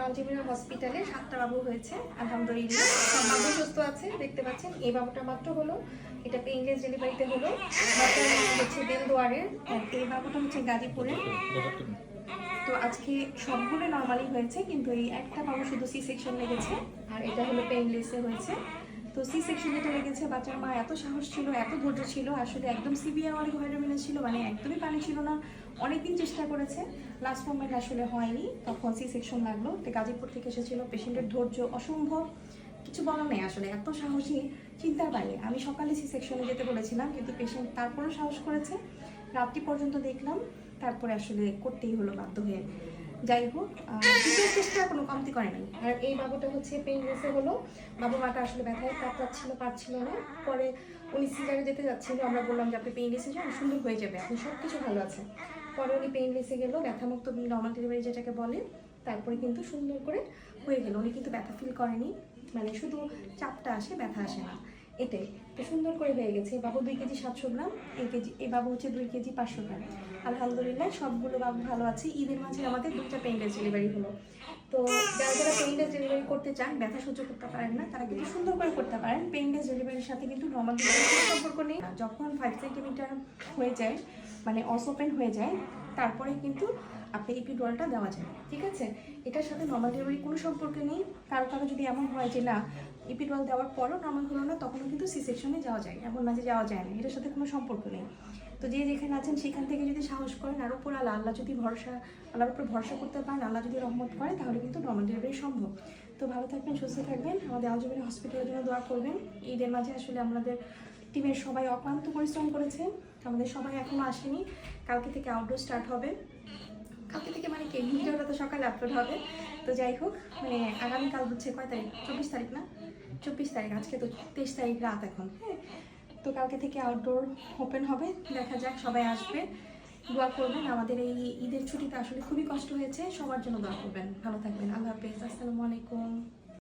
আলজিমিরা হসপিটালে 7টা বাবু হয়েছে আলহামদুলিল্লাহ। সব বাবু সুস্থ আছে, দেখতে পাচ্ছেন। এই বাবুটা মাত্র হলো, এটা পেইনলেস ডেলিভারিতে হলো। বাচ্চার নাম হচ্ছে দেলদুয়ারের, আর এই বাবুটা হচ্ছে গাজীপুরের। তো আজকে সবগুলো নর্মালি হয়েছে, কিন্তু এই একটা বাবু শুধু সি সেকশন লেগেছে, আর এটা হলো পেইনলেসে হয়েছে। তো সি সেকশন যেটা লেগেছে, বাচ্চার মা এত সাহস ছিল, এত ধৈর্য ছিল, আসলে একদম সিভিয়ার অনেক ভাইটামিন ছিল, মানে একদমই পানি ছিল না। অনেকদিন চেষ্টা করেছে, লাস্ট মোমেন্ট আসলে হয়নি, তখন সি সেকশন লাগলো। তো গাজীপুর থেকে এসেছিল, পেশেন্টের ধৈর্য অসম্ভব, কিছু বলার নেই আসলে, এত সাহসী, চিন্তার বাইরে। আমি সকালে সি সেকশনে যেতে বলেছিলাম, কিন্তু পেশেন্ট তারপরেও সাহস করেছে, রাত্রি পর্যন্ত দেখলাম, তারপরে আসলে করতেই হলো বাধ্য হয়ে। যাই হোক, দ্বিতীয় চেষ্টা কোনো কমতি করে নাই। আর এই বাবুটা হচ্ছে পেইনলেসে হলো। বাবু মাটা আসলে ব্যথায় কাতরাচ্ছিল, পারছিল না। পরে উনি সিজারে যেতে যাচ্ছিল, আমরা বললাম যে আপনি পেইনলেসে যান, সুন্দর হয়ে যাবে, এখন সব কিছু ভালো আছে। পরে উনি পেইনলেসে গেল, ব্যথামুক্ত নর্মাল ডেলিভারি যেটাকে বলে, তারপরে কিন্তু সুন্দর করে হয়ে গেল। উনি কিন্তু ব্যথা ফিল করেনি, মানে শুধু চাপটা আসে, ব্যথা আসে না, এটাই। তো সুন্দর করে হয়ে গেছে। বাবু 2 কেজি 700 গ্রাম, এই বাবু হচ্ছে 2 কেজি 500 গ্রাম। আলহামদুলিল্লাহ সবগুলো বাবু ভালো আছে। ঈদের মাঝে আমাদের 2টা পেইনলেস ডেলিভারি হলো। তো যারা যারা পেইনলেস ডেলিভারি করতে চান, ব্যথা সহ্য করতে পারেন না, তারা কিন্তু সুন্দর করে করতে পারেন। পেইনলেস ডেলিভারির সাথে কিন্তু নর্মাল ডেলিভারির কোনো সম্পর্ক নেই। যখন 5 সেন্টিমিটার হয়ে যায়, মানে অস ওপেন হয়ে যায়, তারপরে কিন্তু আপনি এপিডুরালটা দেওয়া যায়, ঠিক আছে? এটার সাথে নর্মাল ডেলিভারি কোনো সম্পর্ক নেই। কারো কারো যদি এমন হয় যে না এপিডুরাল দেওয়ার পরও নর্মাল হলো না, তখনও কিন্তু সি সেকশনে যাওয়া যায়, এমন না যে যাওয়া যায় না, এটার সাথে কোনো সম্পর্ক নেই। তো যে যেখানে আছেন সেখান থেকে যদি সাহস করেন, আর উপর আল্লাহ যদি আল্লাহর উপর ভরসা করতে পারেন, আল্লাহ যদি রহমত করে, তাহলে কিন্তু নর্মাল ডেলিভারি সম্ভব। তো ভালো থাকবেন, সুস্থ থাকবেন, আমাদের আলজিমিরা হসপিটালের জন্য দোয়া করবেন। ঈদের মাঝে আসলে আমাদের টিমের সবাই অক্লান্ত পরিশ্রম করেছে, আমাদের সবাই এখনও আসেনি। কালকে থেকে আউটডোর স্টার্ট হবে, কালকে থেকে মানে কি ভিডিওটা তো সকালে আপলোড হবে। তো যাই হোক, মানে আগামীকাল হচ্ছে কয় তারিখ, 24 তারিখ না, 24 তারিখ, আজকে তো 23 তারিখ রাত এখন, হ্যাঁ। তো কালকে থেকে আউটডোর ওপেন হবে, দেখা যাক, সবাই আসবে, দোয়া করবেন। আমাদের এই ঈদের ছুটিতে আসলে খুবই কষ্ট হয়েছে, সবার জন্য দোয়া করবেন। ভালো থাকবেন, আল্লাহ হাফেজ, আসসালামু আলাইকুম।